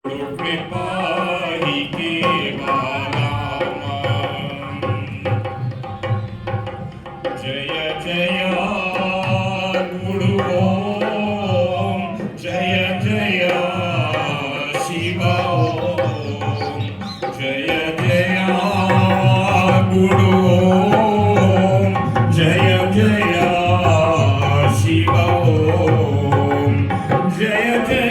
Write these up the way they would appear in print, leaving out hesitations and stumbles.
कृपा हि केवलानां जय जय गुरु ओम जय जय शिव ओम जय जय गुरु ओम जय जय शिव ओम जय जय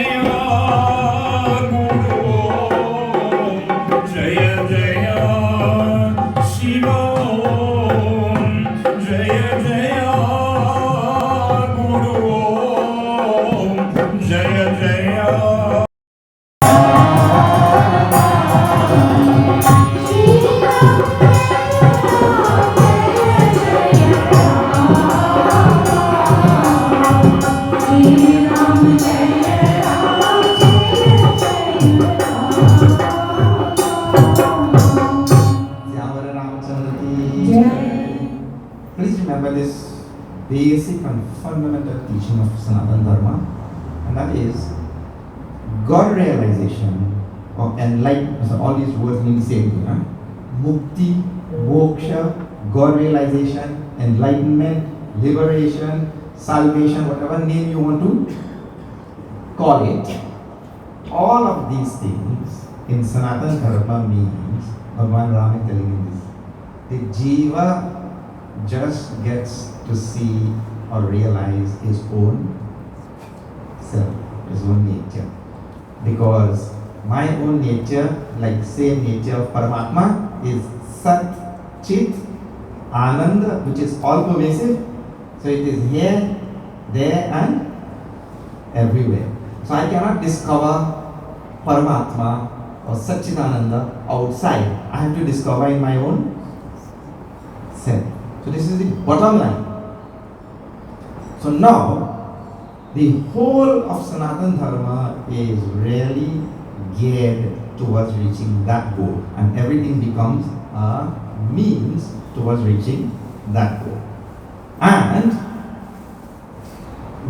Please remember this basic and fundamental teaching of Sanatana Dharma, and that is God realization or enlightenment. So all these words mean the same thing. Mukti, moksha, God realization, enlightenment, liberation, salvation, whatever name you want to call it. All of these things in Sanatana Dharma means Bhagavan Rama is telling you this. The jiva just gets to see or realize his own self, his own nature. Because my own nature, like same nature of Paramatma, is Sat, Chit, Ananda, which is all pervasive. So it is here, there and everywhere. So I cannot discover Paramatma or Satchidananda outside. I have to discover in my own self. So this is the bottom line. So now, the whole of Sanatana Dharma is really geared towards reaching that goal, and everything becomes a means towards reaching that goal. And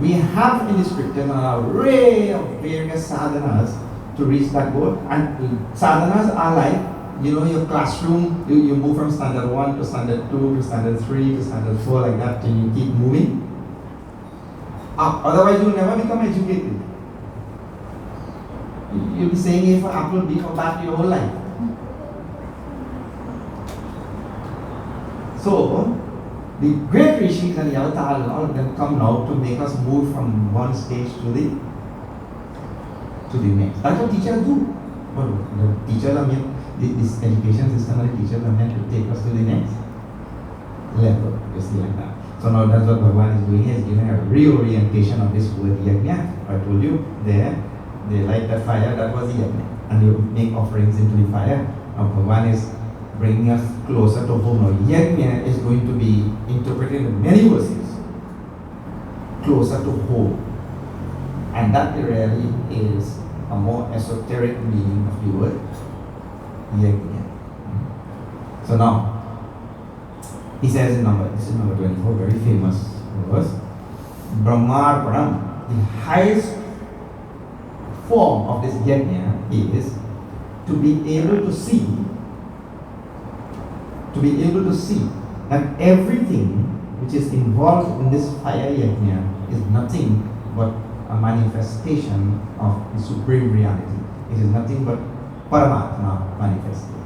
we have in the scripture an array of various sadhanas to reach that goal, and sadhanas are like, your classroom, you move from standard 1 to standard 2 to standard 3 to standard 4 like that, and you keep moving up. Otherwise, you'll never become educated. You'll be saying A for apple, B for bat your whole life. So, the great rishis and the avatars and all of them come now to make us move from one stage to the next. That's what teachers do. Well, the teachers are meant, this education system and the teachers are meant to take us to the next level, just like that. So now that's what Bhagavan is doing. He is giving a reorientation of this word yajna. I told you there, they light that fire, that was the yajna. And you make offerings into the fire. Now Bhagavan is bringing us closer to home. Now yajna is going to be interpreted in many verses. Closer to home. And that really is a more esoteric meaning of the word yajna. So now, he says in this is number 24, very famous verse, Brahmarpanam, the highest form of this yajna is to be able to see that everything which is involved in this fire yajna is nothing but a manifestation of the supreme reality. It is nothing but Paramatma manifested.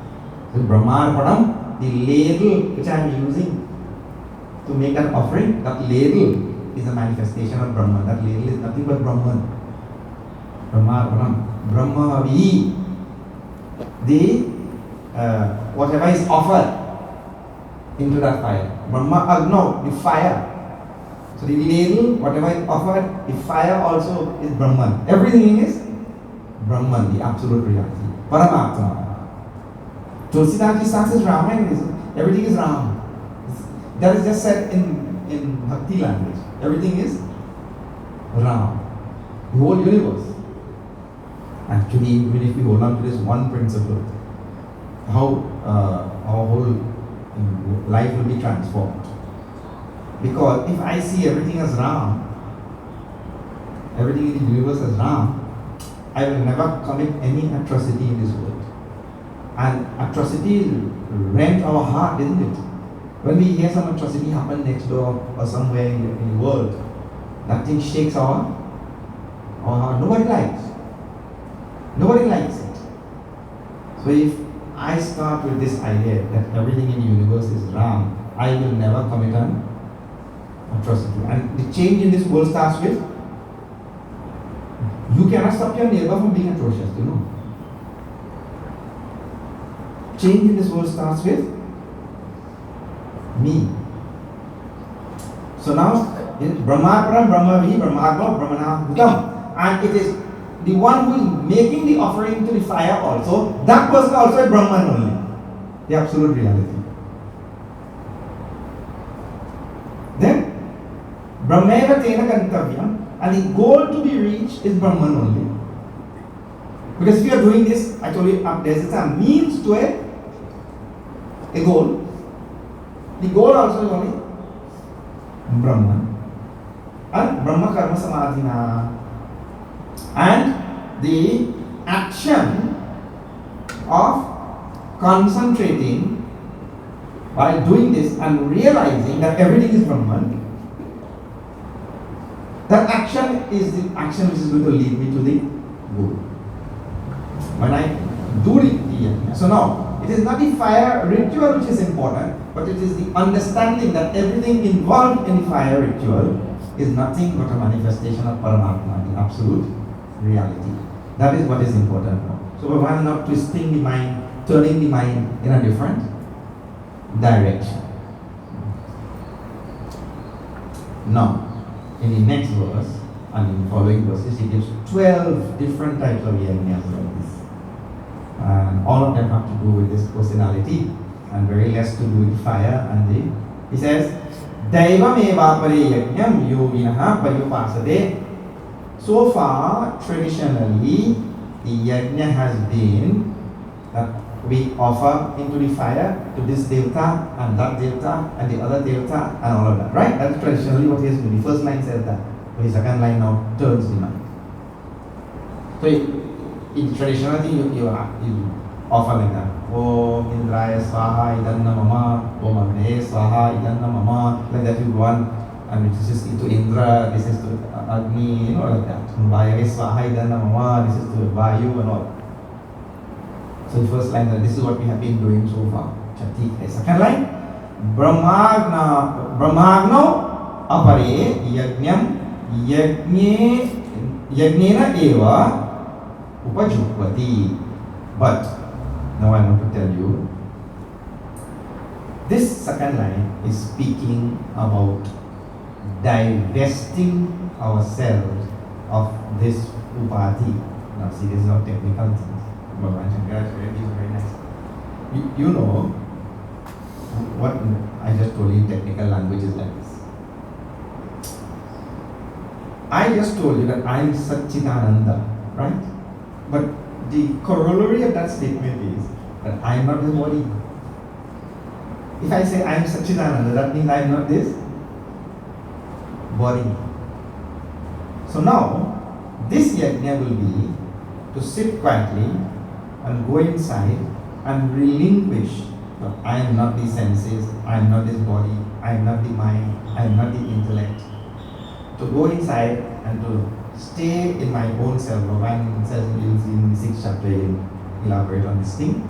So Brahmarpanam, the ladle which I am using to make that offering, that ladle is a manifestation of Brahman. That ladle is nothing but Brahman. Brahmarpanam. Brahmavi. Whatever is offered into that fire. The fire. So the ladle, whatever is offered, the fire also is Brahman. Everything is Brahman, the absolute reality. Paramatma. Tulsidas starts his Ramayana, everything is Ram. That is just said in Bhakti language. Everything is Ram. The whole universe. Actually, even if we hold on to this one principle, how our whole life will be transformed. Because if I see everything as Ram, everything in the universe as Ram, I will never commit any atrocity in this world. And atrocity rent our heart, isn't it? When we hear some atrocity happen next door or somewhere in the world, that thing shakes our heart. Nobody likes. Nobody likes it. So if I start with this idea that everything in the universe is wrong, I will never commit an atrocity. And the change in this world starts with, you cannot stop your neighbor from being atrocious, you know. Change in this world starts with me. So now, Brahmaparam, Brahmavi, Brahmatma, Brahmanabhutam. And it is the one who is making the offering to the fire also, that person also is Brahman only. The absolute reality. Then, Brahmeva Tena Gantavyam, and the goal to be reached is Brahman only. Because if you are doing this, I told you, there's a means to a goal. The goal also is only Brahman. And Brahma Karma Samadhina. And the action of concentrating while doing this and realizing that everything is Brahman, that action is the action which is going to lead me to the goal. When I do it, so now it is not the fire ritual which is important, but it is the understanding that everything involved in the fire ritual is nothing but a manifestation of Paramatma, the absolute reality. That is what is important now. So we are not twisting the mind, turning the mind in a different direction. Now, in the next verse and in the following verses, he gives 12 different types of yajnas like this. And all of them have to do with this personality and very less to do with fire and the. He says, Daivam eva pare yajnam yoginaha paryupasade. So far, traditionally, the yajna has been that we offer into the fire to this devta and that devta and the other devta and all of that, right? That's traditionally what he has been. The first line says that, but the second line now turns the mind. So in traditional thing, you offer like that. Om Indraya Swaha Idanna Mama, Om Agneya Swaha Idanna Mama, like that you go on. And this is to Indra, this is to Agni, you know, like that. Vayave Swaha Idanna Mama, this is to Vayu and all. So the first line, this is what we have been doing so far. Second line, Brahmagno apare yajnam yajnena eva upajupati. But now I want to tell you, this second line is speaking about divesting ourselves of this upadhi. Now see, this is not technical things. Bhagavan Shankara is very nice. You know what I just told you, technical language is like this. I just told you that I am Satchidananda, right? But the corollary of that statement is that I am not the body. If I say I am Satchidananda, that means I am not this body. So now, this yajna will be to sit quietly and go inside and relinquish that I am not the senses, I am not this body, I am not the mind, I am not the intellect. To go inside and to stay in my own self. Bhagavan says in the 6th chapter, he will elaborate on this thing.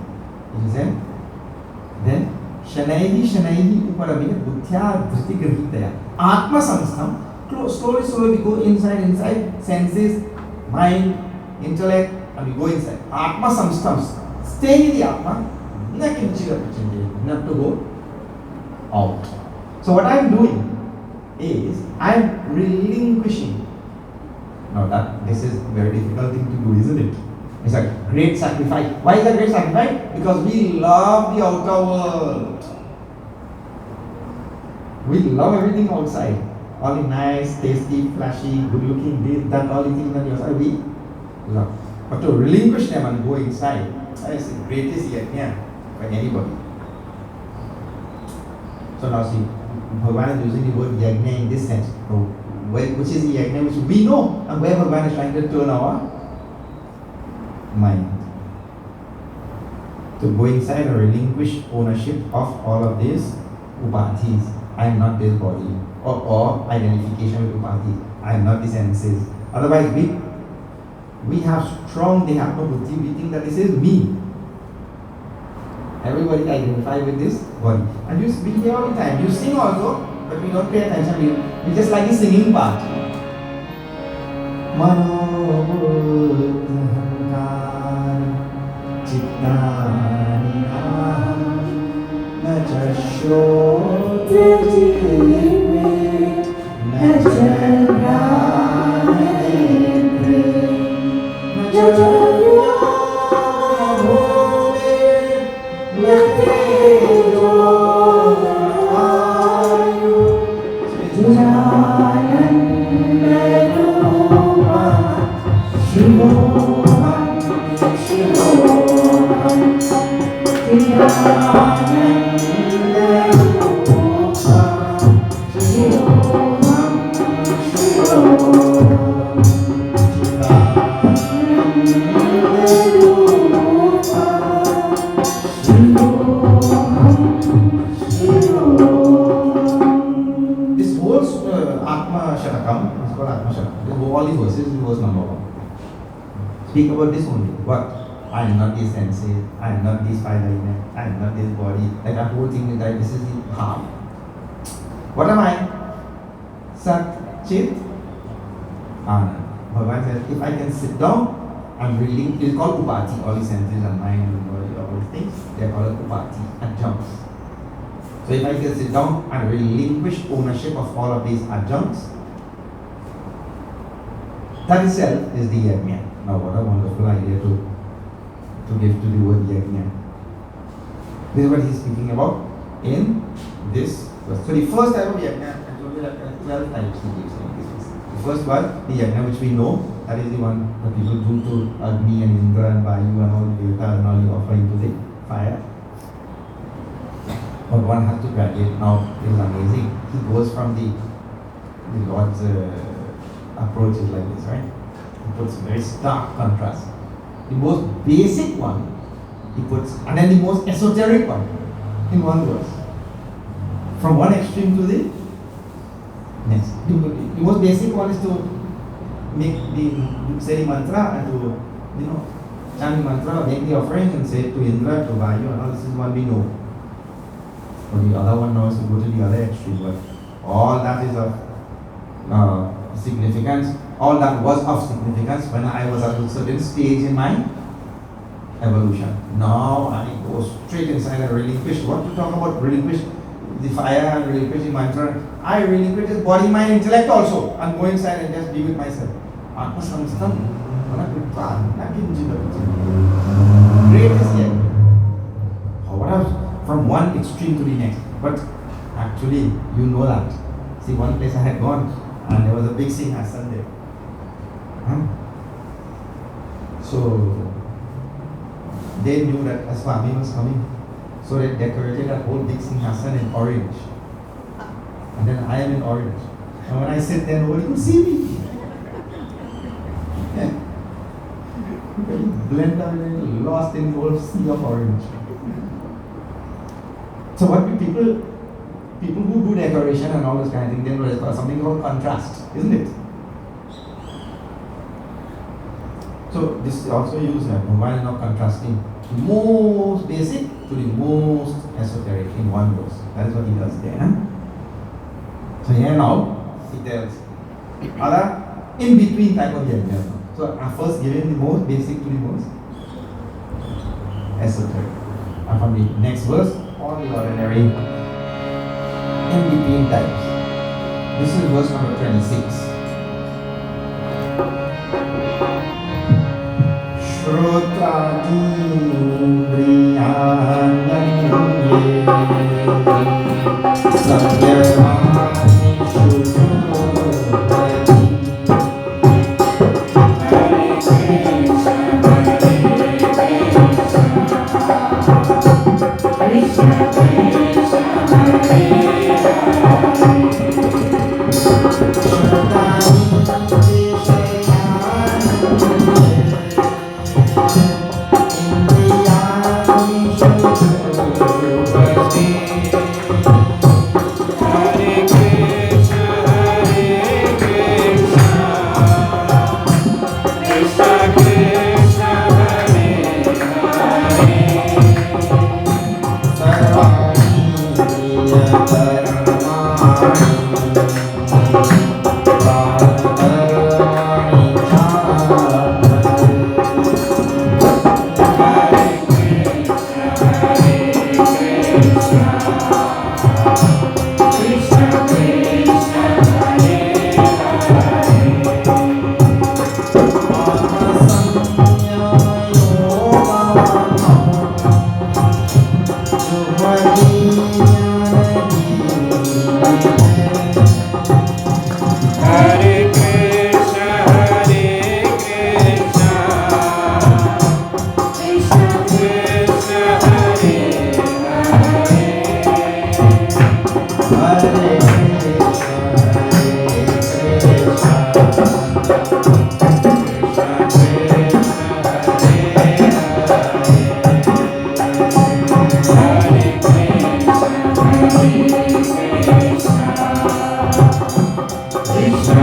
He said, then Shanaihi Uparamina Buddhya Dhriti Grihitaya Atma Samstam. Slowly we go inside, senses, mind, intellect, and we go inside. Atma Samstam. Stay in the Atma, not to go out. So what I am doing is I am relinquishing. Now this is a very difficult thing to do, isn't it? It's a great sacrifice. Why is it a great sacrifice? Because we love the outer world. We love everything outside. All the nice, tasty, flashy, good looking, this, that, all the things that outside we love. But to relinquish them and go inside, that is the greatest yajna by anybody. So now see, Bhagavan is using the word yajna in this sense. Which is the yajna which we know, and where Bhagavan is trying to turn our mind. To go inside and relinquish ownership of all of these upadhis. I am not this body. Or identification with upadhi. I am not the senses. Otherwise, we have strong dehatma buddhi. We think that this is me. Everybody identify with this body. And we hear all the time. You sing also, but we don't pay attention. We just like the singing part. Mano buddhahankar chittani nacha shrodhyajivit nacha pranayendri nacha speak about this only. What? I am not this sensate, I am not this five element, I am not this body. Like that whole thing that this is the harm. What am I? Sat, Chit, Anand. Bhagavan says, if I can sit down and relinquish, it's called upati, all the senses and mind and body, all these things, they are called upati, adjuncts. So if I can sit down and relinquish ownership of all of these adjuncts, that itself is the yajna. Now what a wonderful idea to give to the word yajna. This is what he is speaking about in this verse. So the first type of yajna, I told you that there are 12 types he gives in this verse. The first one, the yajna which we know, that is the one that people do to Agni and Indra and Vayu and all the Devata and all the offering to the fire. But one has to graduate. Now it is amazing. He goes from the Lord's approach is like this, right? He puts very stark contrast. The most basic one, he puts, and then the most esoteric one in one verse. From one extreme to the next. The most basic one is to say the mantra and to, chant the mantra, make the offering and say it to Indra, to Vayu, and all this is one we know. But the other one now is to go to the other extreme, but all that is of significance. All that was of significance when I was at a certain stage in my evolution. Now I go straight inside and relinquish. What to talk about? Relinquish the fire and relinquish the mantra. I relinquish this body, mind, intellect also, and go inside and just be with myself. Atma samstam. Greatest yet. What else? From one extreme to the next. But actually, you know that. See, one place I had gone and there was a big Singhasan there. So they knew that a Swami was coming. So they decorated that whole big Singhasan in orange. And then I am in orange. And when I sit there, nobody could see me. Yeah. Blend up and lost in the whole sea of orange. So what do people who do decoration and all this kind of thing, they know there's something called contrast, isn't it? So this is also used while now contrasting the most basic to the most esoteric in one verse. That is what he does there. So here now he tells other in between type of yajna. So I first given the most basic to the most esoteric. And from the next verse, all the ordinary in between types. This is verse number 26. Shrutadindriyanyanye satyamani shudhati Krishna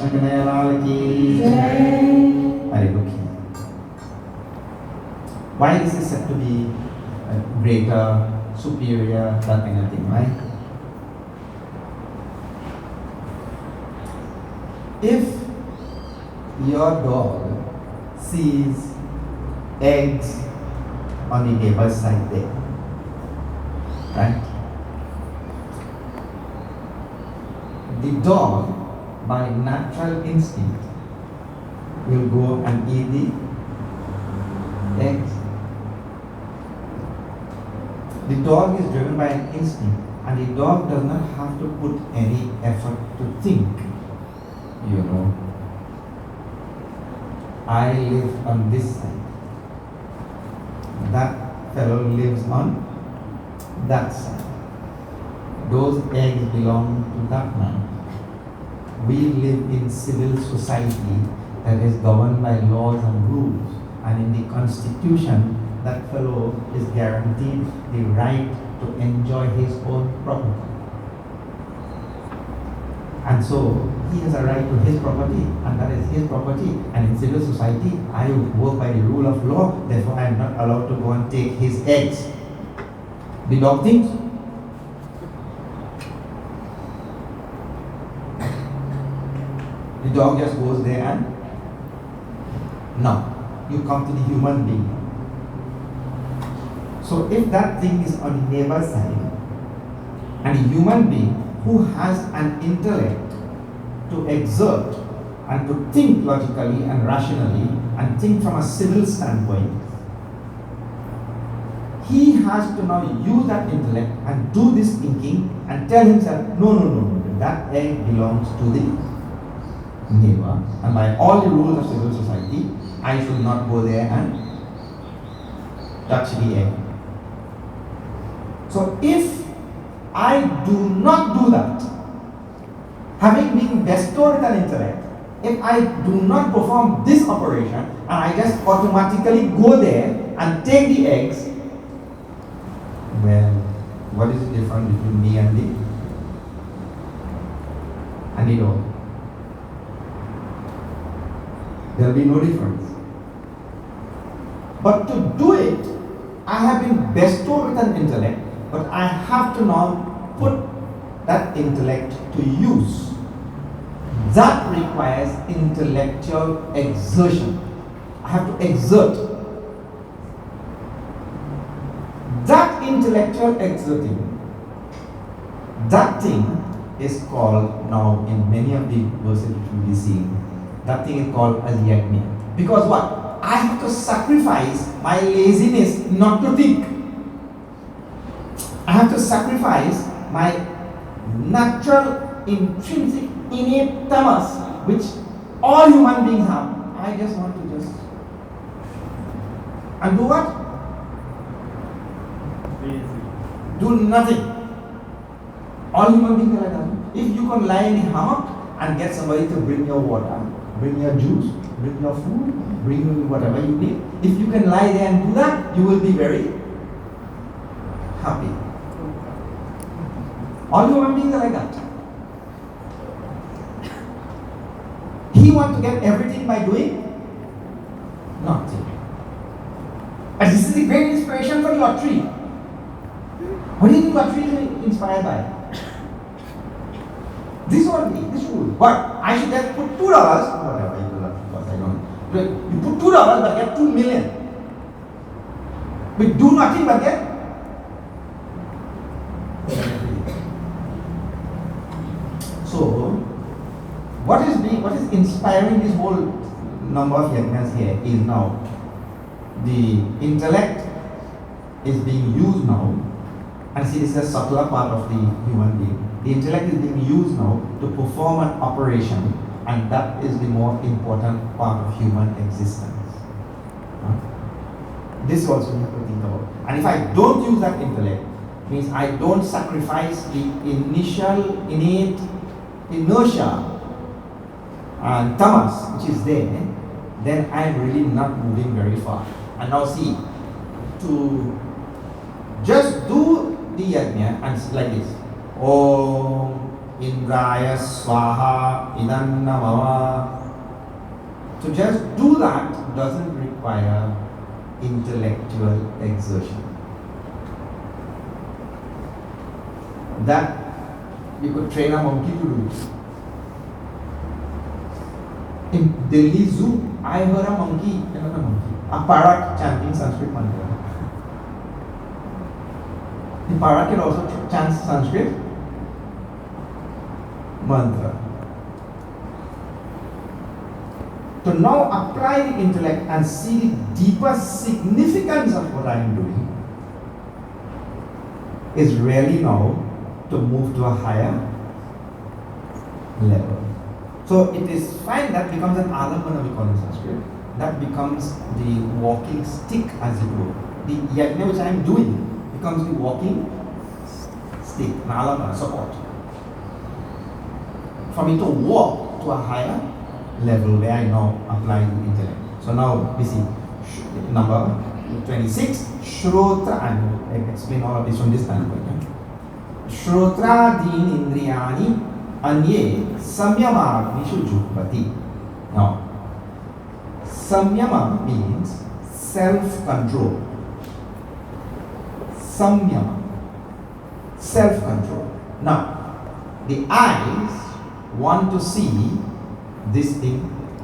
Kanhaiya Lal ki Hare Krishna. Why this is said to be greater, superior, that kind of thing, right? If your dog sees eggs on the neighbor's side there, right? The dog, by natural instinct, will go and eat the eggs. The dog is driven by an instinct, and the dog does not have to put any effort to think. You know, I live on this side. That fellow lives on that side. Those eggs belong to that man. We live in civil society that is governed by laws and rules, and in the constitution, that fellow is guaranteed the right to enjoy his own property. And so he has a right to his property, and that is his property. And in civil society, I work by the rule of law, therefore I am not allowed to go and take his eggs. The dog thinks. The dog just goes there and now you come to the human being. So if that thing is on the neighbor's side, and the human being who has an intellect to exert and to think logically and rationally and think from a civil standpoint, he has to now use that intellect and do this thinking and tell himself, no, that egg belongs to the neighbor, and by all the rules of civil society, I should not go there and touch the egg. So if I do not do that, having been bestowed with an intellect, if I do not perform this operation and I just automatically go there and take the eggs, well, what is the difference between me and the dog? There will be no difference. But to do it, I have been bestowed with an intellect, but I have to now put that intellect to use. That requires intellectual exertion. I have to exert. That intellectual exerting, that thing is called now in many of the verses which we will be seeing, that thing is called as yajna. Because what? I have to sacrifice my laziness not to think. I have to sacrifice my natural, intrinsic, innate tamas, which all human beings have. I just want to just and do what? Do nothing. All human beings are like that. If you can lie in the hammock and get somebody to bring your water, bring your juice, bring your food, bring you whatever you need, if you can lie there and do that, you will be very happy. All human beings are like that. He wants to get everything by doing nothing. And this is the great inspiration for your tree. What do you think your tree is inspired by? This only, this rule. But I should just put $2, whatever you will have to cost, I don't know. You put $2 but get 2 million. We do nothing but get. So, what is inspiring this whole number of yajnas here is now the intellect is being used now, and see, this is a subtler part of the human being. The intellect is being used now to perform an operation, and that is the more important part of human existence. This also you have to think about. And if I don't use that intellect, means I don't sacrifice the initial innate inertia and tamas which is there, then I'm really not moving very far. And now see, to just do the yajna and like this. Om Indraya Swaha Idannamava. To just do that doesn't require intellectual exertion. That you could train a monkey to do. In Delhi Zoo, I heard a parrot chanting Sanskrit mantra. The parrot can also chant Sanskrit mantra. To now apply the intellect and see the deeper significance of what I am doing is really now to move to a higher level. So it is fine, that becomes an alambana, we call in Sanskrit. That becomes the walking stick as it were. The yajna which I am doing becomes the walking stick, an alambana, support. For me to walk to a higher level where I now apply the intellect. So now we see number 26, Shrotra, I will explain all of this from this standpoint. Shrotra din indriyani anye samyamagnishu jupati. Now, samyama means self-control. Samyama, self-control. Now, the eyes want to see this thing,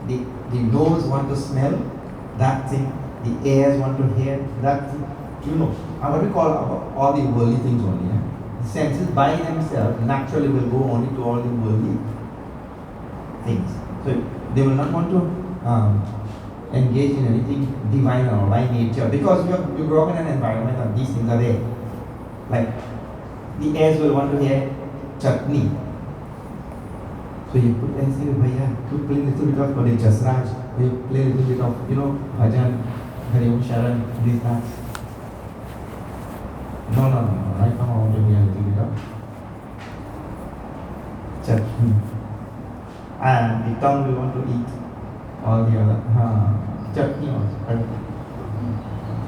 the nose want to smell that thing, the ears want to hear that thing. You know, what we call all the worldly things only. The senses by themselves naturally will go only to all the worldly things. So they will not want to engage in anything divine or by nature, because you grow up in an environment and these things are there. Like the ears will want to hear chutney. So you put and say, Bhaiya, you play a little bit of Jasraj, you play a little bit of, bhajan, Hari Om Sharan, this, that. No. Right now I want to hear a little bit of chutney. And the tongue will want to eat all the other, chutney also.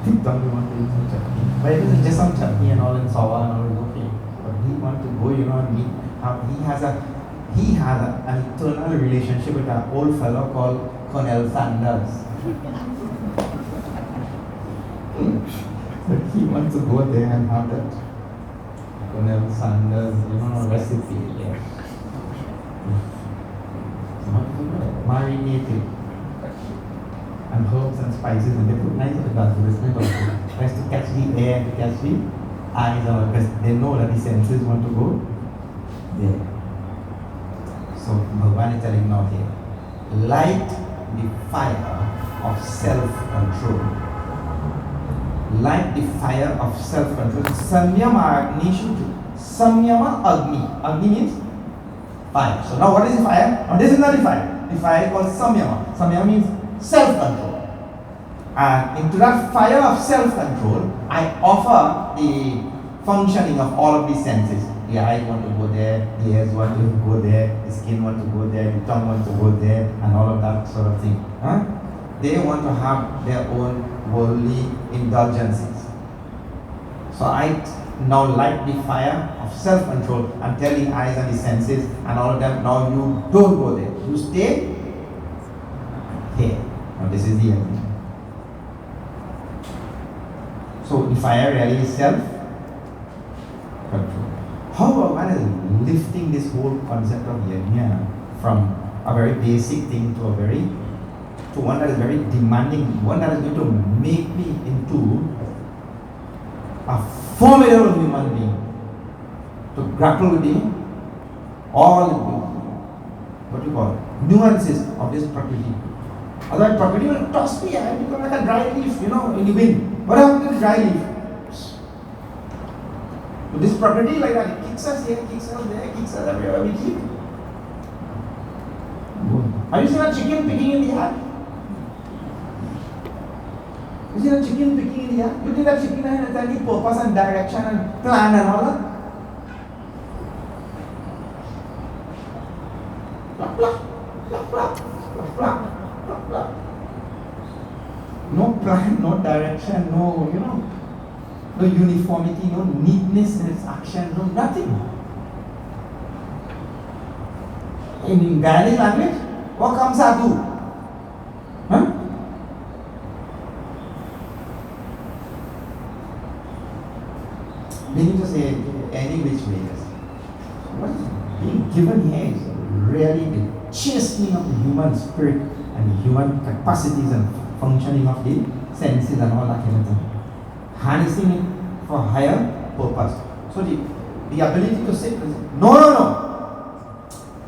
The tongue will want to eat some chutney. But it is just some chutney and all, and sawa and all is okay. But he wants to go, and meet. He has an eternal relationship with an old fellow called Colonel Sanders. But he wants to go there and have that Colonel Sanders, recipe. Yeah. Marinated and herbs and spices, and they put nice advertisement also. Tries to catch the air, to catch the eyes, because they know that the senses want to go there. So Bhagavan is telling now here, light the fire of self-control. Light the fire of self-control. Samyama agnishu. Samyama agni. Agni means fire. So now what is the fire? Now this is not the fire. The fire is called samyama. Samyama means self-control. And into that fire of self-control, I offer the functioning of all of these senses. The eyes want to go there, the ears want to go there, the skin want to go there, the tongue wants to go there, and all of that sort of thing. They want to have their own worldly indulgences. So I now light the fire of self-control and tell the eyes and the senses and all of them, now you don't go there. You stay here. Now this is the end. So the fire really is self-control. How Bhagavan is lifting this whole concept of yajna from a very basic thing to one that is very demanding, one that is going to make me into a formidable human being, to grapple with all what you call nuances of this prakriti. Otherwise prakriti will toss me, I become like a dry leaf, in the wind. What happened to the dry leaf? So this prakriti like that, it kicks us here, kicks us there, kicks us everywhere we keep. Have you seen a chicken picking in the yard? You see a chicken picking in the yard? You think that chicken has any purpose and direction and plan and all that? Pluck, pluck, pluck, pluck, pluck, pluck, pluck, pluck. No plan, no direction, no, no uniformity, no neatness in its action, no nothing. In Guyanese language, what comes out do? Huh? Meaning to say, any which way. What is being given here is really the chastening of the human spirit and the human capacities and functioning of the senses and all that kind of thing. Harnessing it for higher purpose. So the ability to say, no.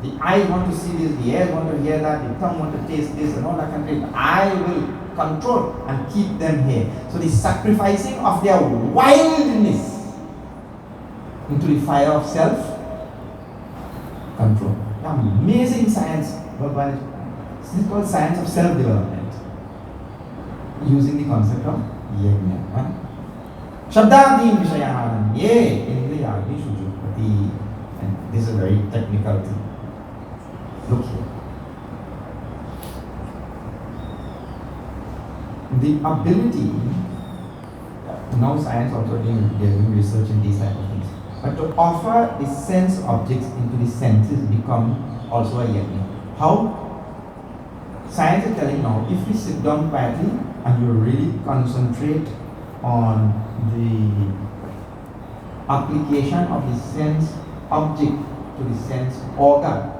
The eyes want to see this, the ears want to hear that, the tongue want to taste this and all that kind of thing. I will control and keep them here. So the sacrificing of their wildness into the fire of self-control. Amazing science. This is called science of self-development. Using the concept of yajna. Shabdadim Vishayanam. Ye Indriyadi Shujupati. And this is a very technical thing. Look here. The ability, now science also doing research in these type of things, but to offer the sense objects into the senses become also a yajna. How? Science is telling now, if we sit down quietly and you really concentrate on the application of the sense object to the sense organ,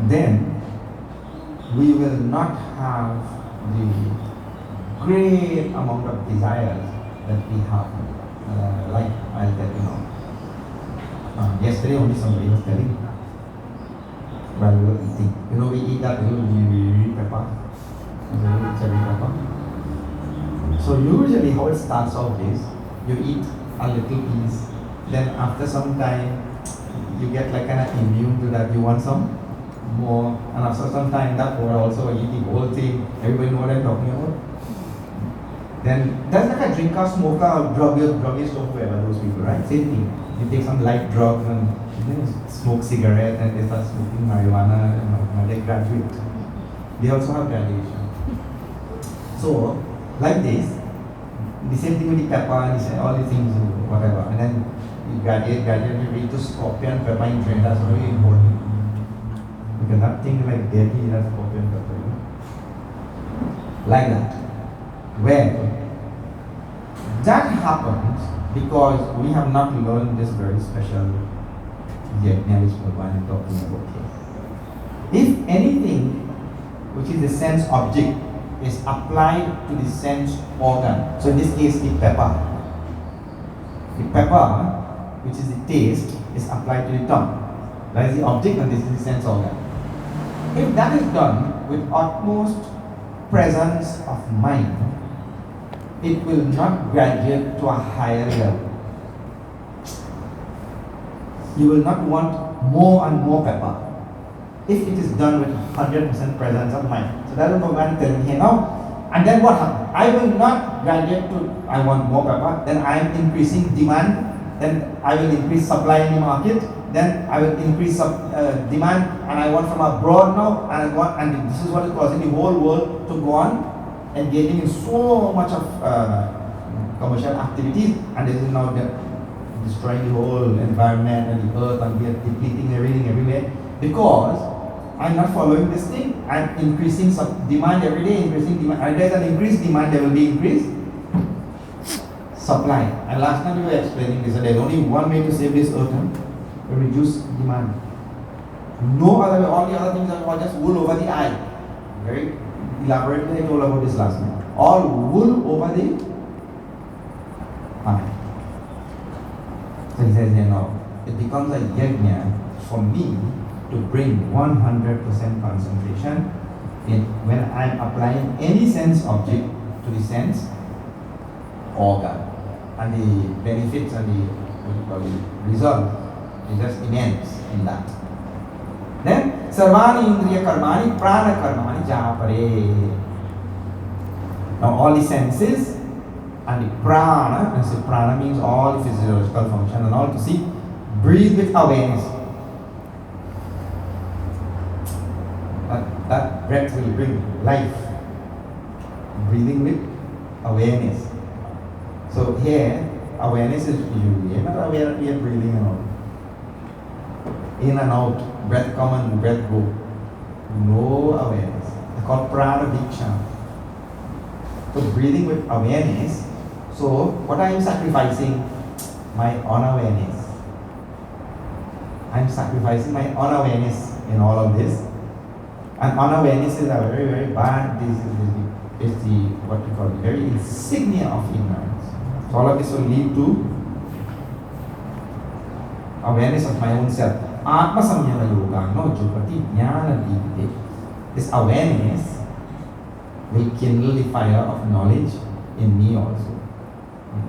then we will not have the great amount of desires that we have. Like I'll tell you now. Yesterday only somebody was telling while we were eating. We eat that little pepper. Little cherry pepper. So usually how it starts off is you eat a little piece, then after some time you get like kind of immune to that, you want some more, and after some time that or also eat the whole thing. Everybody know what I'm talking about? Then that's like a drinker, smoker, druggist or whoever, those people, right? Same thing. You take some light drugs and smoke cigarette and they start smoking marijuana and they graduate. They also have graduation. So, like this, the same thing with the pepper and all these things, whatever. And then you graduate, you reach to scorpion, pepper in train. That's very important. Because that thing like deadly, that's scorpion pepper. Like that. Well, that happens because we have not learned this very special yajna which Bhagavan is talking about here. If anything which is the sense object is applied to the sense organ, so in this case the pepper, which is the taste, is applied to the tongue. That is the object and this is the sense organ. If that is done with utmost presence of mind, it will not graduate to a higher level. You will not want more and more pepper if it is done with 100% presence of mind. So that is what Bhagavan is telling here now. And then what happens? I will not graduate to I want more pepper, then I am increasing demand, then I will increase supply in the market, then I will increase demand and I want from abroad now, and this is what is causing the whole world to go on engaging in so much of commercial activities, and this is now destroying the whole environment and the earth, and we are depleting everything everywhere because I'm not following this thing. I'm increasing demand every day, increasing demand, and there's an increased demand, there will be increased supply. And last time we were explaining this, that there's only one way to save this earth, to reduce demand. No other way. All the other things are all just wool over the eye. Very elaborately I told about this last night. All wool over the eye. So he says, it becomes a yajna for me to bring 100% concentration in when I'm applying any sense object to the sense organ. And the benefits and the result is just immense in that. Then sarvani indriya karmani prana karmani japare. Now all the senses and the prana, and so prana means all the physiological function and all, to see, breathe with awareness. That breath will bring life. Breathing with awareness. So here, awareness is usually, we are breathing and out. In and out, breath come and breath go. No awareness. It's called prana diksha. So breathing with awareness. So what I am sacrificing? My unawareness. I am sacrificing my unawareness in all of this. And unawareness is a very, very bad disease. It's the what we call the very insignia of ignorance. So all of this will lead to awareness of my own self. Atma samyama yoga, no jupati jnana yajna. This awareness will kindle the fire of knowledge in me also.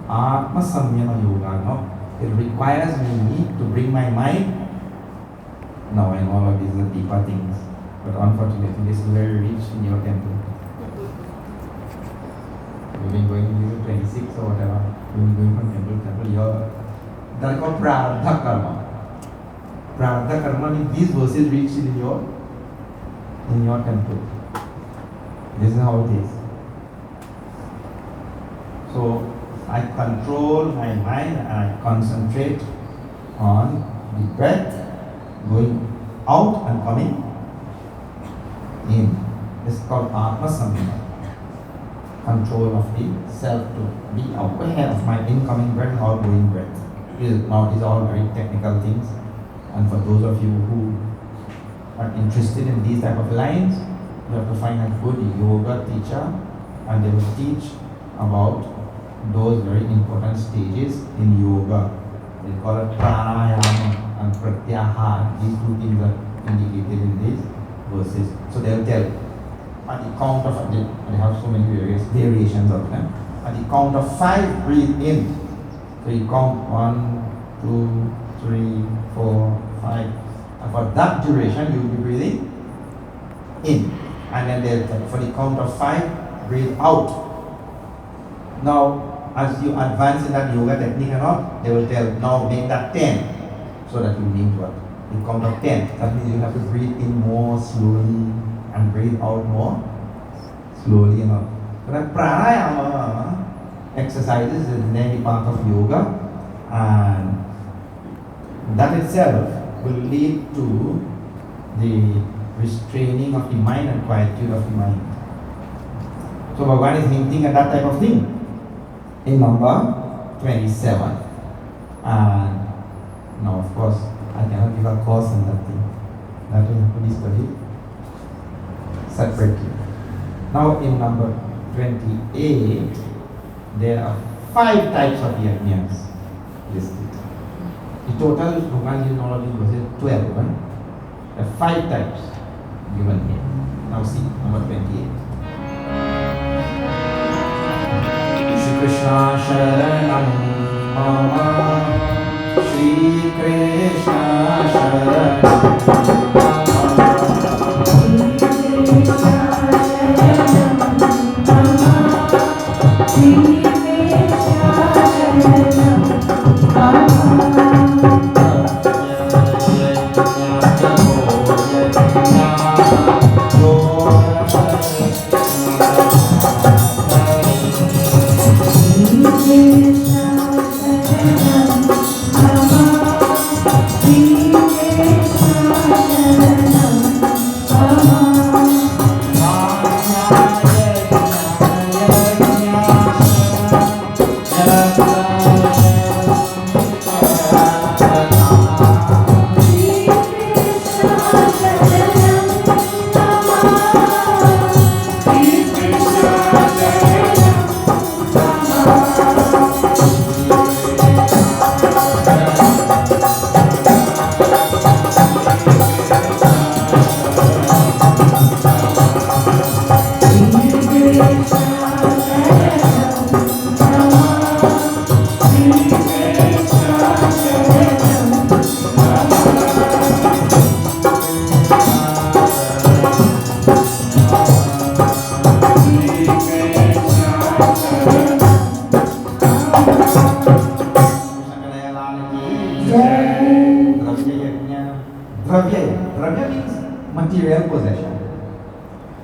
Atma samyama yoga, no. It requires me to bring my mind. Now I know all of these are deeper things, but unfortunately this is very rich in your temple. You've been going to 26 or whatever. You've been going from temple to temple. That is called prarabdha karma. Prarabdha karma means these verses reach in your temple. This is how it is. So I control my mind and I concentrate on the breath going out and coming in. This is called Atma Samyama. Control of the self to be aware of my incoming breath and outgoing breath. Now these are all very technical things, and for those of you who are interested in these type of lines, you have to find a good yoga teacher and they will teach about those very important stages in yoga. They call it pranayama and pratyahara. These two things are indicated in these verses. So they will tell at the count of, they have so many variations of them. At the count of 5, breathe in. So you count 1, 2, 3, 4, 5. And for that duration, you will be breathing in. And then for the count of 5, breathe out. Now, as you advance in that yoga technique and all, they will tell, now make that 10. So that you mean what? The count of 10. That means you have to breathe in more slowly and breathe out more slowly enough. So that pranayama exercises is many part of yoga, and that itself will lead to the restraining of the mind and quietude of the mind. So Bhagavan is hinting at that type of thing in number 27. And now of course I cannot give a course on that thing. That will have to be studied separately. Now in number 28, there are 5 types of yajnas listed. The total Bhagavan gives all of these verses 12, right? There are 5 types given here. Now see, number 28. Shri Krishna Sharanam Mama, Shri Krishna Sharanam Dravya means material possession.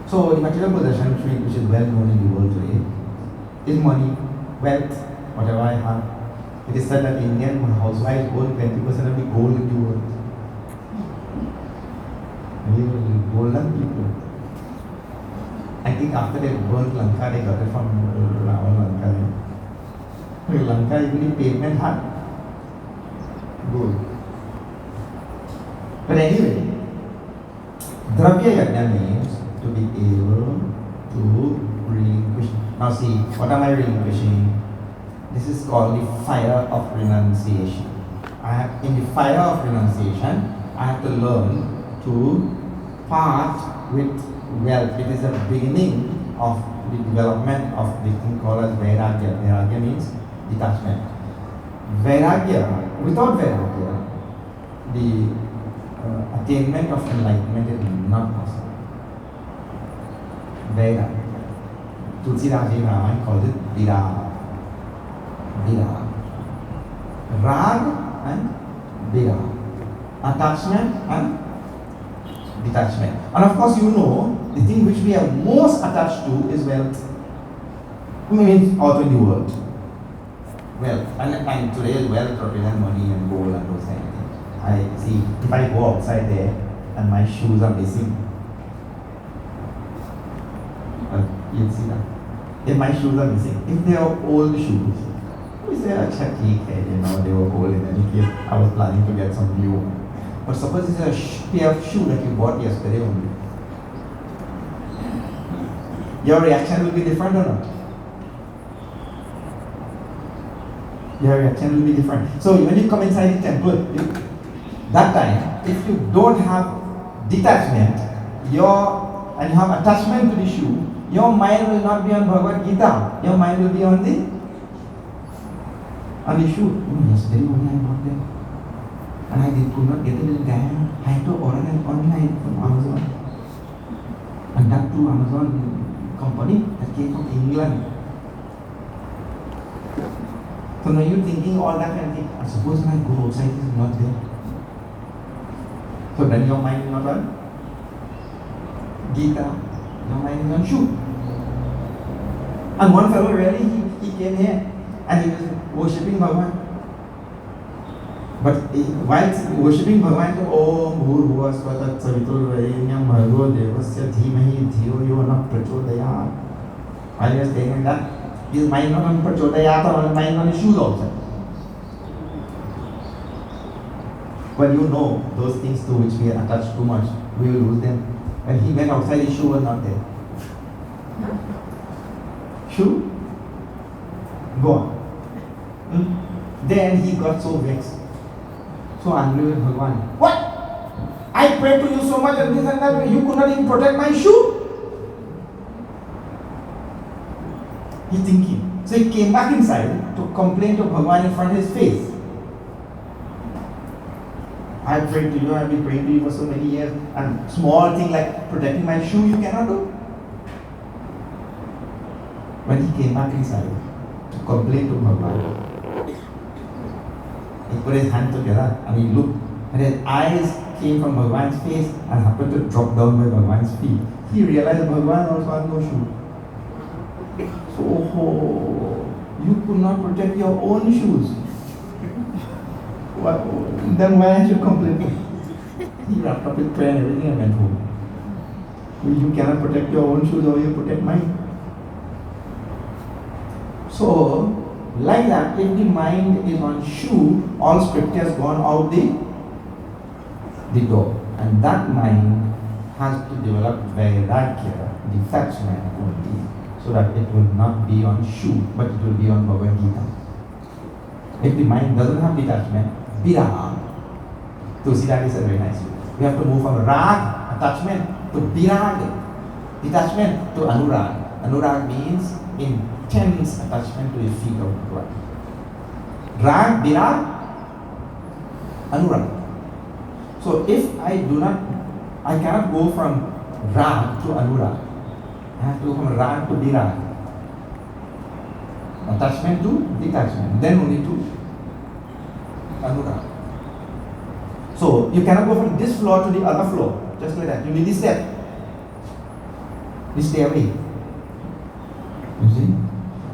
So the material possession which is well known in the world today is money, wealth, whatever I have. It is said that Indian housewives own 20% of the gold in the world. Really golden people. I think after they burnt Lanka, they got it from Lanka. Lanka, even the pavement had gold. But anyway, Dravya Yajna means to be able to relinquish. Now see, what am I relinquishing? This is called the fire of renunciation. In the fire of renunciation, I have to learn to part with wealth. It is the beginning of the development of the thing called as Vairagya. Vairagya means detachment. Vairagya, without Vairagya, the attainment of enlightenment is not possible. Vairagya. Tulsidas Ji Maharaj calls it Virag. Virag. Rag and Virag. Attachment and detachment. And of course, you know, the thing which we are most attached to is wealth. Means out in the world. Wealth. And today, wealth represents money and gold and those kind of things. I see, if I go outside there and my shoes are missing, you'll see that. If my shoes are missing, if they are old shoes, we say, acha, theek hai, you know, they were old in any case. I was planning to get some new. But suppose it's a pair of shoe that you bought yesterday only. Your reaction will be different or not? Your reaction will be different. So when you come inside the temple, that time, if you don't have detachment, and you have attachment to the shoe, your mind will not be on Bhagavad Gita. Your mind will be on the shoe. Yesterday only I bought them. And I could not get it in time. I had to order them online from Amazon. And that too, Amazon company that came from England. So now you're thinking all that kind of thing. I suppose when I go outside, it is not there. So then your mind is not on Gita. Your mind is on shoe. And one fellow really, he came here and he was worshipping Bhagavan. But while worshipping Bhagavan, Om Bhurbhuva Svatat Saviturvarenyam Bhargo Devasya Dhimahi Dhiyo Yo Na Prachodayat. While he was saying that, his mind not on Prachodayat or mind on his shoes also. But you know, those things to which we are attached too much, we will lose them. When he went outside, his shoe was not there. Shoe? Gone. Then he got so vexed. So angry with Bhagavan. What? I prayed to you so much and this and that, you could not even protect my shoe? He's thinking. So he came back inside to complain to Bhagavan in front of his face. I prayed to you, I've been praying to you for so many years, and small thing like protecting my shoe you cannot do. When he came back inside to complain to Bhagavan, he put his hand together and he looked, and his eyes came from Bhagavan's face and happened to drop down by Bhagavan's feet. He realized Bhagavan also had no shoe. So, you could not protect your own shoes. Then why aren't you complaining? He wrapped up with prayer and everything and went home. You cannot protect your own shoes, or you protect mine. So, like that, if the mind is on shoe, all scripture has gone out the door. And that mind has to develop vairagya, detachment only, so that it will not be on shoe, but it will be on Bhagavad Gita. If the mind doesn't have detachment, virag, Tulsidas said very nicely. We have to move from rag, attachment, to virag, detachment, to anurag. Anurag means intense attachment to the feet of God. Rag, virag, anurag. So if I cannot go from rag to anurag. I have to go from rag to virag. Attachment to detachment. Then only to anurag. So you cannot go from this floor to the other floor. Just like that. You need this step. This stairway. You see?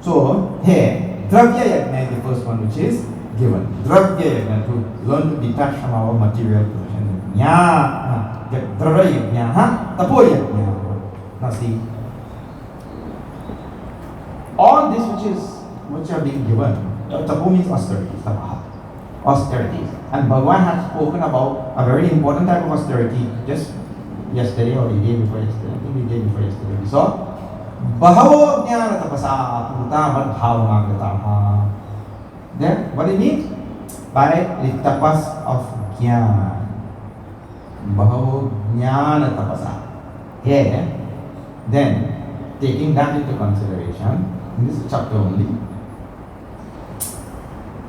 So here, Dravya Yajna is the first one which is given. Dravya Yajna, to learn to detach from our material possession. Dravya Yajna, Tapo Yajna. Now see, all this which are being given, Tapo means austerity, Tapaha. Austerities. And Bhagavan has spoken about a very important type of austerity just yesterday or the day before yesterday. I think the day before yesterday we saw Bahavo Jnana Tapasa Purta Bhadbhavamagataha. Then what it means? By the tapas of Jnana. Bahavo Jnana Tapasa. Here, then taking that into consideration, in this chapter only,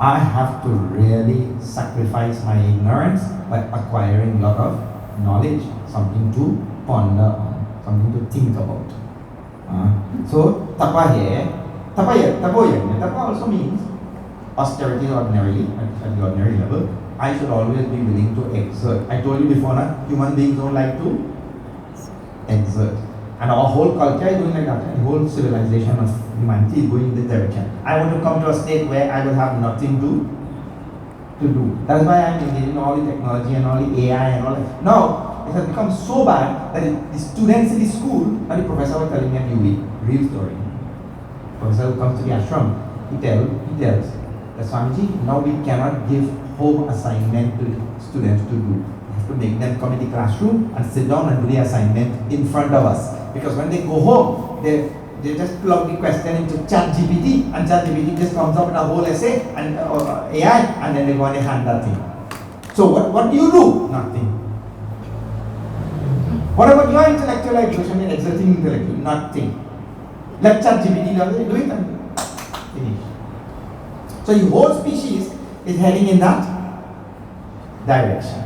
I have to really sacrifice my ignorance by acquiring a lot of knowledge, something to ponder on, something to think about. So, tapa here, tapa also means austerity ordinarily, at the ordinary level. I should always be willing to exert. I told you before, human beings don't like to exert. And our whole culture is going like that. The whole civilization of humanity is going in this direction. I want to come to a state where I will have nothing to do. That's why I'm engaging in all the technology and all the AI and all that. Now, it has become so bad that the students in the school, and the professor was telling me a real story. The professor who comes to the ashram, he tells that Swamiji, now we cannot give home assignment to students to do. We have to make them come in the classroom and sit down and do the assignment in front of us. Because when they go home, they just plug the question into ChatGPT, and ChatGPT just comes up with a whole essay and AI, and then they go and they hand that thing. So what do you do? Nothing. What about your intellectual exertion in exerting intellectual? Nothing. Let ChatGPT do it and finish. So the whole species is heading in that direction.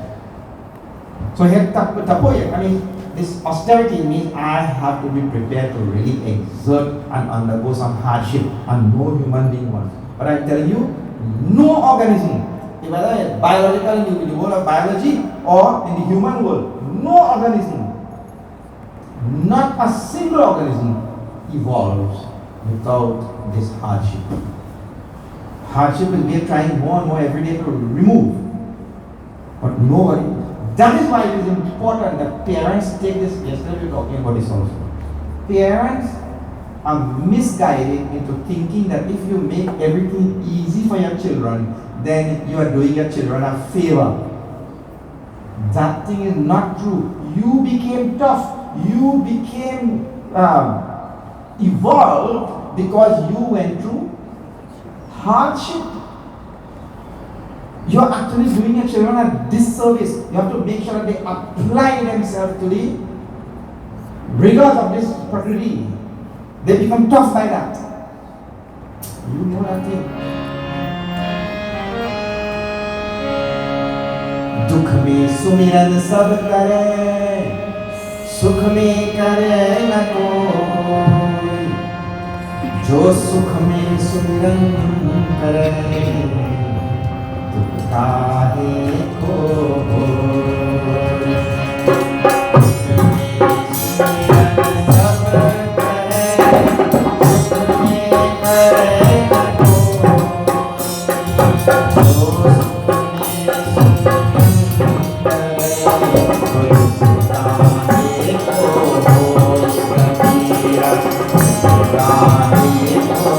So here, tapoya, this austerity means I have to be prepared to really exert and undergo some hardship, and no human being wants. But I'm telling you, no organism, whether it's biological in the world of biology or in the human world, no organism, not a single organism evolves without this hardship. Hardship is we are trying more and more every day to remove, but nobody. That is why it is important that parents take this. Yesterday we were talking about this also. Parents are misguided into thinking that if you make everything easy for your children, then you are doing your children a favor. That thing is not true. You became tough. You became evolved because you went through hardship. You are actually doing your children a disservice. You have to make sure that they apply themselves to the rigors of this prakriti. They become tough by that. You know that thing. दुख में सुमिरन सब करे, सुख में करे न कोई, जो सुख में सुमिरन करे दुख काहे को होय। सुख में सुमिरन सब करे, सुख में करे न कोई, जो सुख में सुमिरन करे दुख काहे को होय। कबीरा काहे को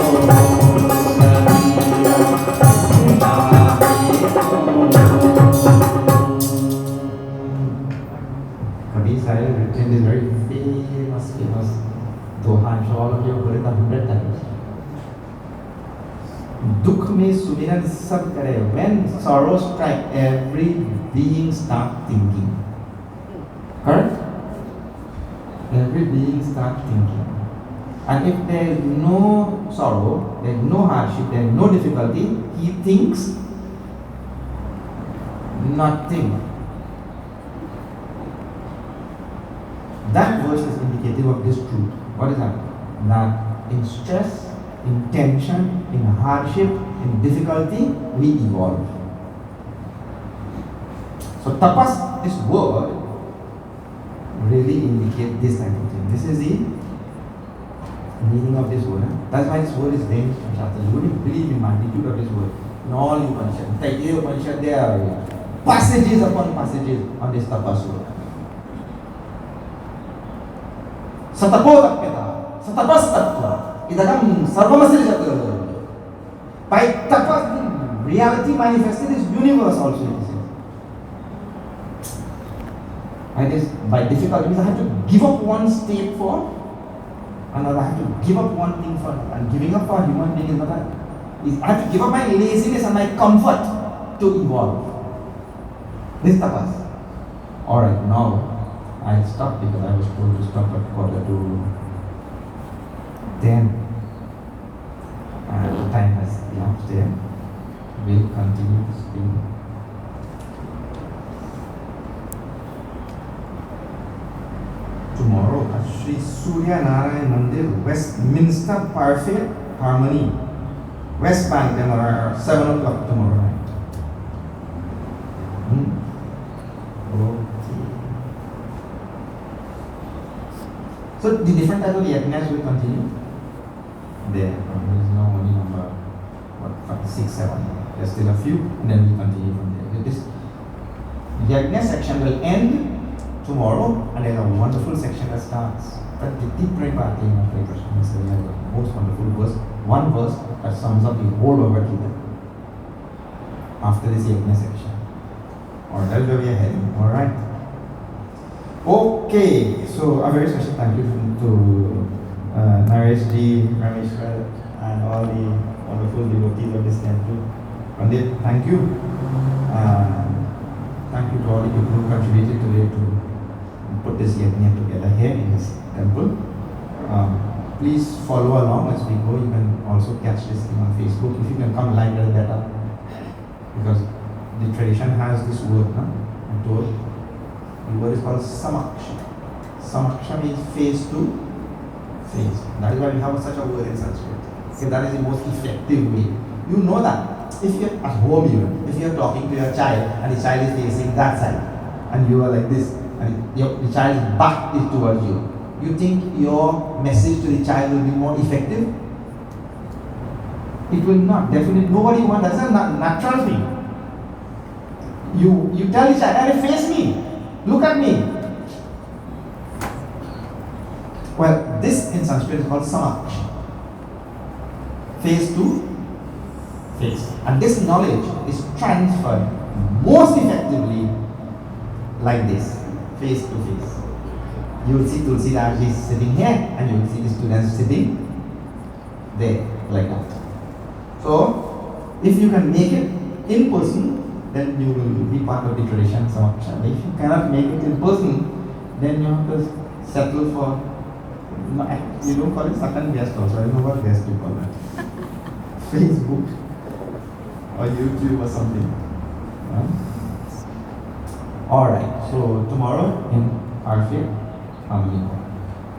Kabir Sahib written this very famous doha. I'm sure all of you have heard it 100 times. Dukh mein sumiran sab kare. When sorrow strikes, every being starts thinking. Correct? Every being starts thinking. And if there is no sorrow, there is no hardship, there is no difficulty, he thinks nothing. That verse is indicative of this truth. What is that? That in stress, in tension, in hardship, in difficulty, we evolve. So tapas, this word, really indicates this type of thing. This is the meaning of this word. That's why this word is there in Shastra. You wouldn't believe the magnitude of this word. In all the Upanishad, Taittiriya Upanishad, there are passages upon passages on this tapas word. Satapodapyata, satapastatva, idagam sarvamasri. By tapas, reality manifested is universe also, it is. It is by difficulty, means I have to give up one state for another. I have to give up one thing for another. And giving up for a human being is not that. I have to give up my laziness and my comfort to evolve. This tapas. Alright, now I'll stop because I was told to stop at 9:45. And the time has elapsed there. We'll continue speaking. Tomorrow at Sri Surya Narayan Mandir, Westminster Parfait Harmony, West Bank, then around 7 o'clock tomorrow night. Okay. So the different type of yajnas will continue. There is now only number 5, 6, 7. There's still a few, and then we continue from there. This yajna section will end tomorrow, and there's a wonderful section that starts. But the deep Prabhupada is the most wonderful verse. One verse that sums up the whole Bhagavad Gita after this yajna section. Or that's where we are heading. Alright. Okay, so a very special thank you to Naresh ji, Rameshwar, and all the wonderful devotees of this temple. Pandit, thank you. Thank you to all the people who contributed today to put this yajna together here in this temple. Please follow along as we go. You can also catch this thing on Facebook. If you can come live, that's better. Because the tradition has this word, I'm told. The word is called samaksha. Samaksha means face to face. That is why we have such a word in Sanskrit. So that is the most effective way. You know that. If you're at home even, if you're talking to your child and the child is facing that side and you are like this and the child's back is towards you, you think your message to the child will be more effective? It will not. Definitely nobody wants. That's a natural thing. You tell the child, "Hey, face me. Look at me." Well, this in Sanskrit is called samaksha. Face to face. And this knowledge is transferred most effectively like this, face to face. You will see Tulsidas is sitting here and you will see the students sitting there, like that. So, if you can make it in person, then you will be part of the tradition samaksha. If you cannot make it in person, then you have to settle for, you don't call it second guest also, I don't know what guest you call it. Facebook or YouTube or something. Alright, so tomorrow in Arfia,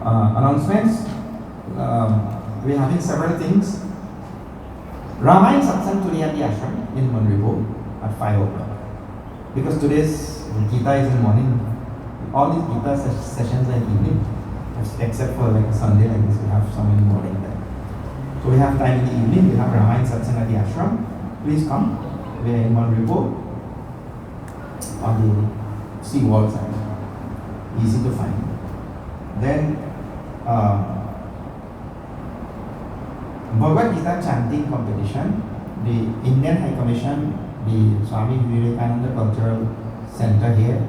announcements. We're having several things. Ramayana Satsang today at the ashram in Manribo at 5 o'clock. Because today's Gita is in morning. All these Gita sessions are in evening. Except for like a Sunday like this, we have some in the morning time. So we have time in the evening. We have Ramayana Satsang at the ashram. Please come. We are in Manribo on the seawall side. Easy to find. Then Bhagavad Gita chanting competition. The Indian High Commission, the Swami Vivekananda Cultural Center here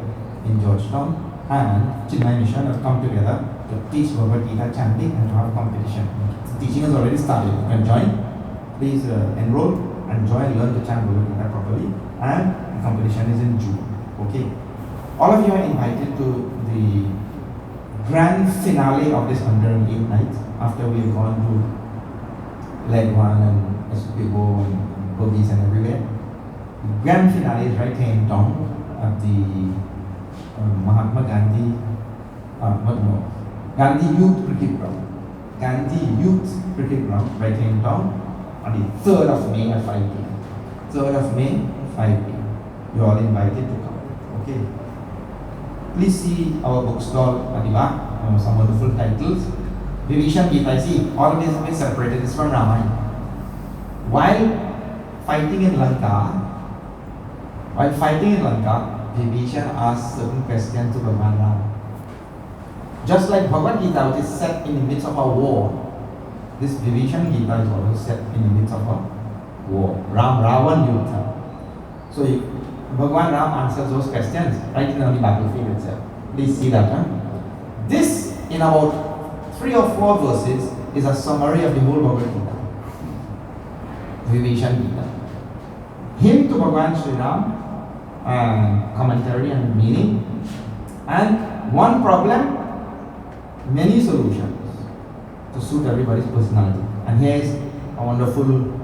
in Georgetown, and Chinmay Mission have come together to teach Bhagavad Gita chanting and to have competition. Teaching has already started. You can join. Please enroll and join, learn to chant Bhagavad Gita properly. And the competition is in June. Okay. All of you are invited to the grand finale of this 108 nights after we've gone to leg 1 and SPO and Bogis and everywhere. The grand finale is right here in town at the Mahatma Gandhi Gandhi Youth Cricket Ground. Gandhi Youth Cricket Ground right here in town on the 3rd of May at 5 p.m. 3rd of May, 5 p.m. You are all invited to come. Okay. Please see our bookstall at the back. Some wonderful titles. Vibhishan Gita. See, all of this has been separated. It's from Ramayana. While fighting in Lanka, Vibhishan asked certain questions to Bhagwan Ram. Just like Bhagavad Gita, which is set in the midst of a war, this Vibhishan Gita is also set in the midst of a war. Ravan Yuddha. So Bhagwan Ram answers those questions right in the battlefield itself. Please see that. This, in about 3 or 4 verses, is a summary of the whole Bhagavad Gita. Vibhishan Gita. Hymn to Bhagwan Sri Ram, commentary and meaning, and one problem, many solutions to suit everybody's personality. And here is a wonderful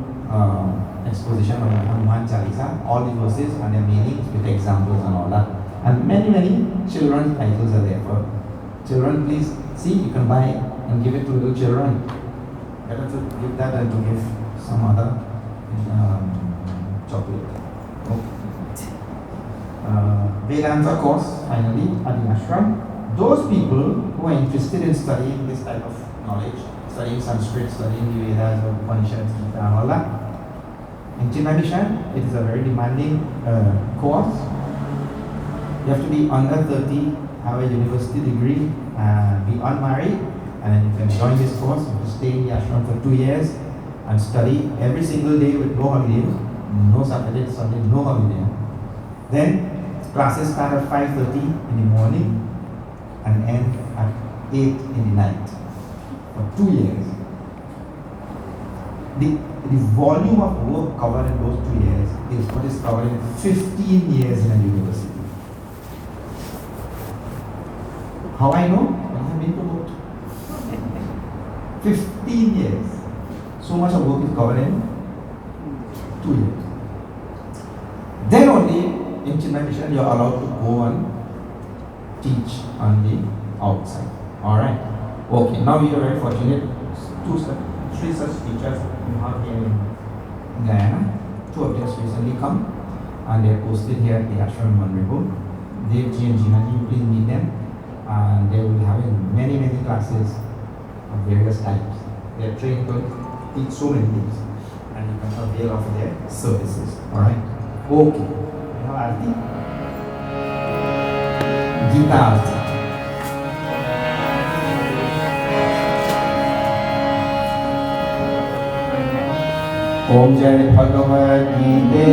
exposition of Hanuman Chalisa, all the verses and their meanings with examples and all that. And many children's titles are there for children. Please see, you can buy and give it to little children. Better to give that than to give some other chocolate. Okay. Vedanta course, finally, at the ashram. Those people who are interested in studying this type of knowledge, studying Sanskrit, studying the Vedas or Upanishads, Gita and all that, in Chinna Mission, it is a very demanding course. You have to be under 30, have a university degree, and be unmarried, and then you can join this course. You have to stay in the ashram for 2 years and study every single day with no holidays, no Saturday, Sunday, no holiday. Then classes start at 5:30 in the morning and end at 8 in the night for 2 years. The volume of work covered in those 2 years is what is covered in 15 years in a university. How I know? I have been to both. 15 years. So much of work is covered in 2 years. Then only in Chinna Mission you are allowed to go and teach on the outside. Alright. Okay, now we are very fortunate. 3 such teachers we have here in Guyana. 2 of them recently come and they are posted here at the ashram in Manribo. Devji and Jinaji, please meet them. And they will be having many classes of various types. They are trained to teach so many things and you can avail of their services. Alright? Okay. Now Arti. Gita Arti. Om Jai Bhagavad Gita,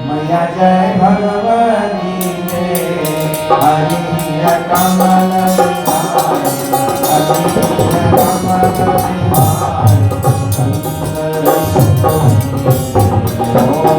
Maya Jai Bhagavad Gita, Hariya Kamala Vihari, Hariya Kamala Vihari, Sundara Sundari, Om Jai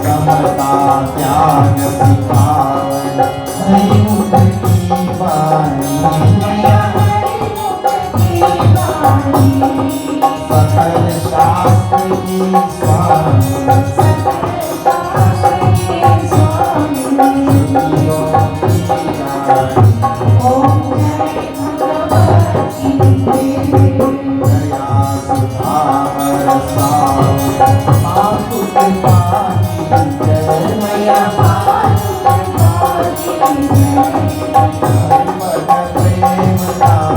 समता त्याग सिखावन हरि मुख की वाणी सकल शास्त्र की स्वामी श्रुतियों की रानी दया सुधा बरसाओ मातु कृपा की जय मैया हरिपद प्रेम दान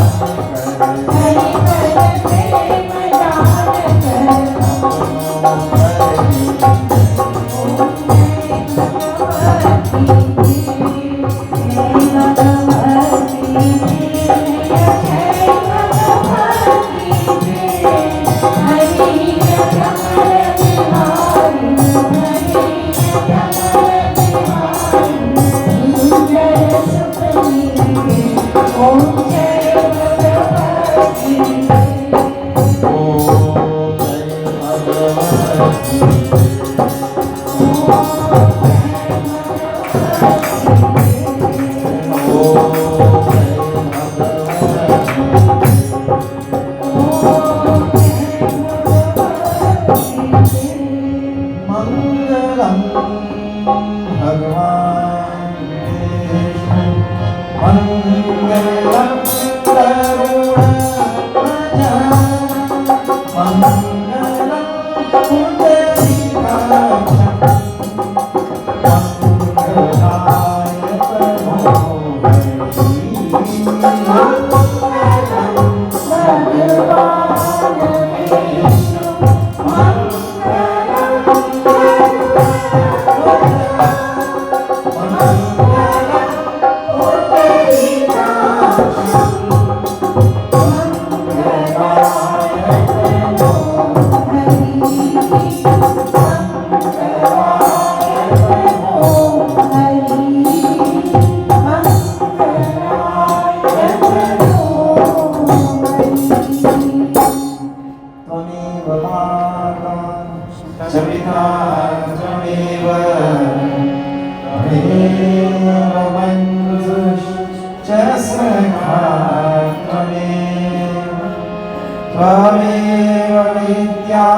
त्वमेव विद्या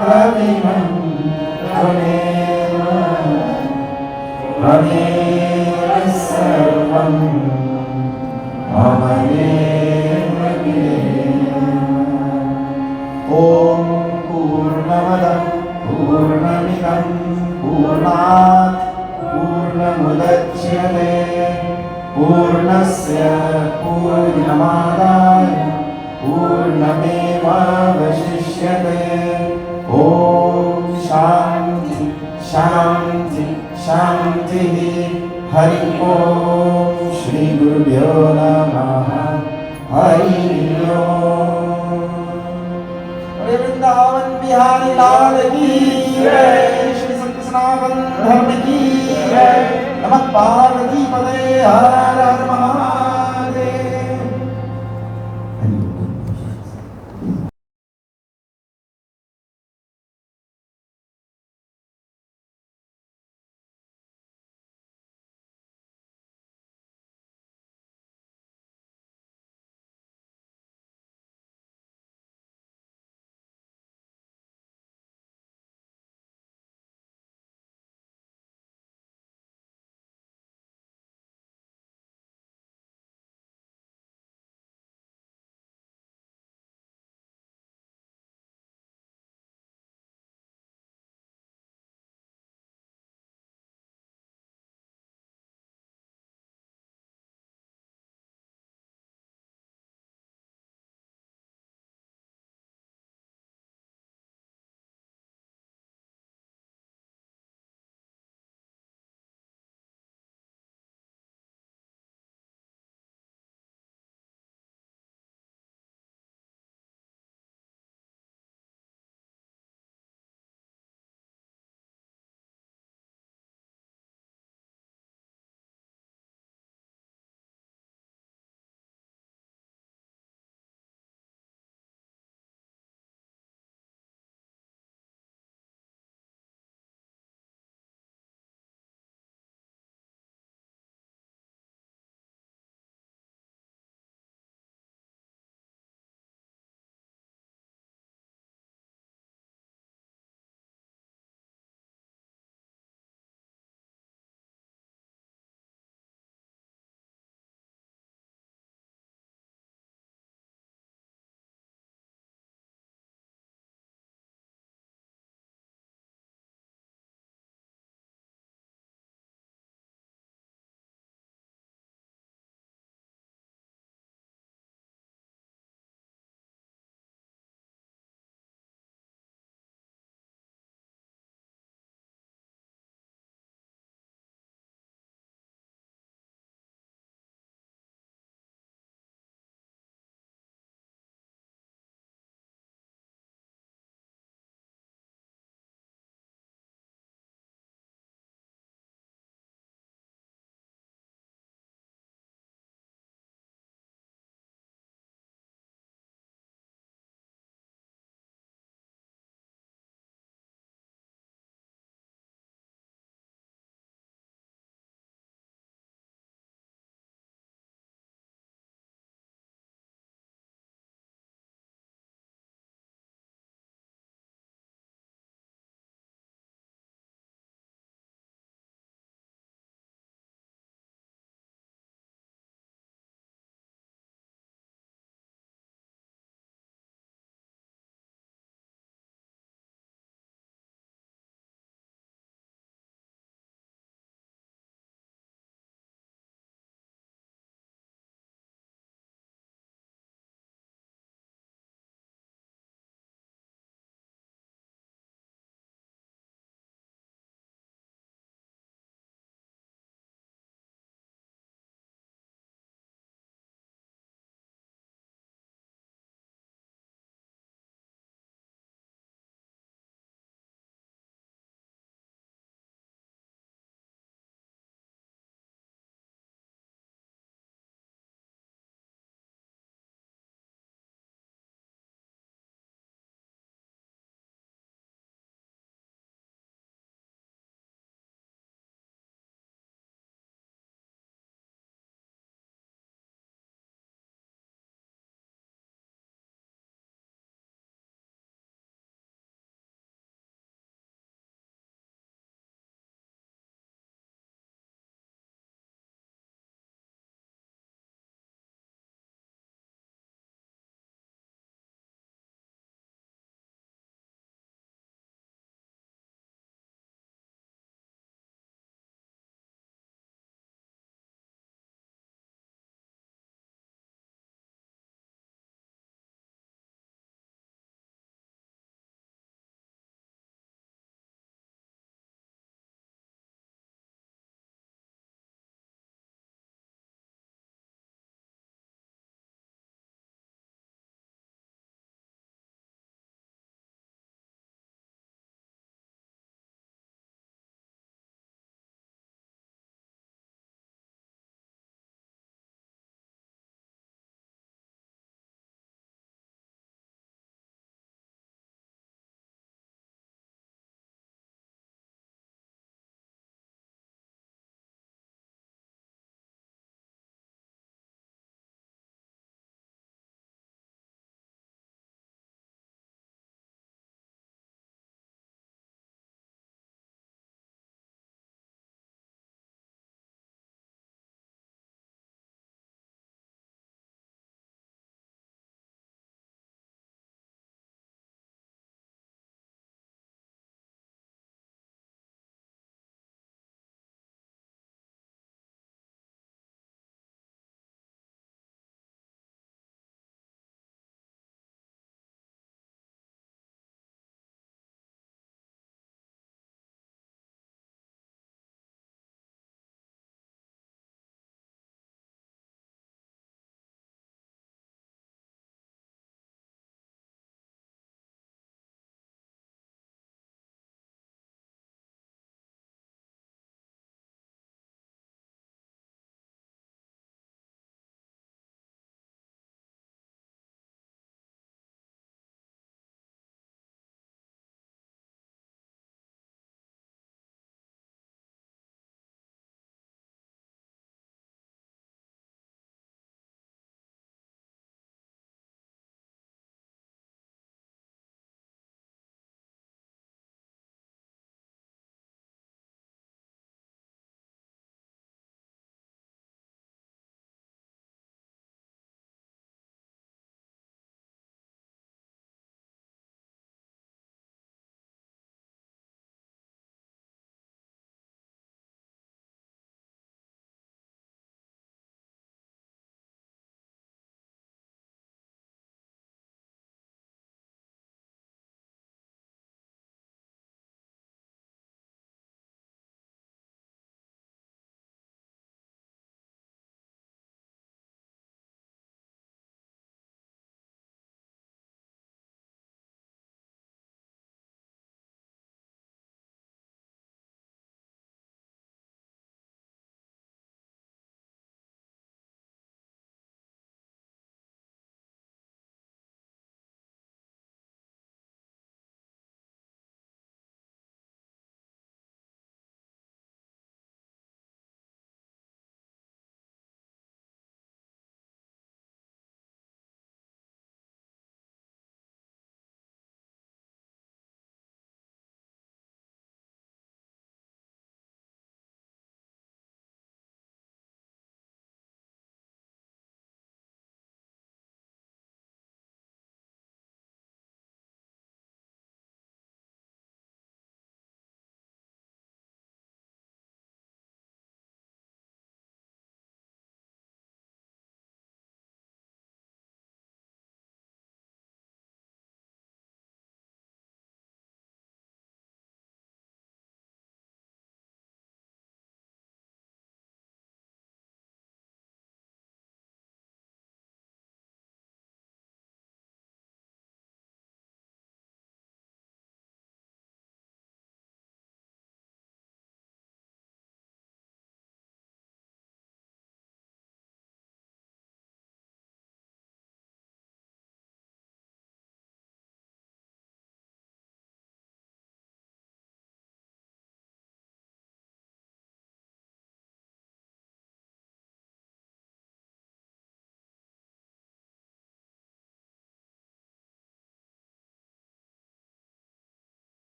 द्रविणं त्वमेव सर्वं ममैव ॐ पूर्णमदः पूर्णमिदं पूर्णात् पूर्णमुदच्यते पूर्णस्य पूर्णमादाय पूर्णमेवावशिष्यते ॐ शान्ति शान्ति शान्तिः हरि ॐ श्री गुरुभ्यो नमः हरि ओम। अरे वृंदावन बिहारी लाल की जय, श्री सत्य सनातन धर्म की जय। नमः पार्वती पदे हर हर महादेव।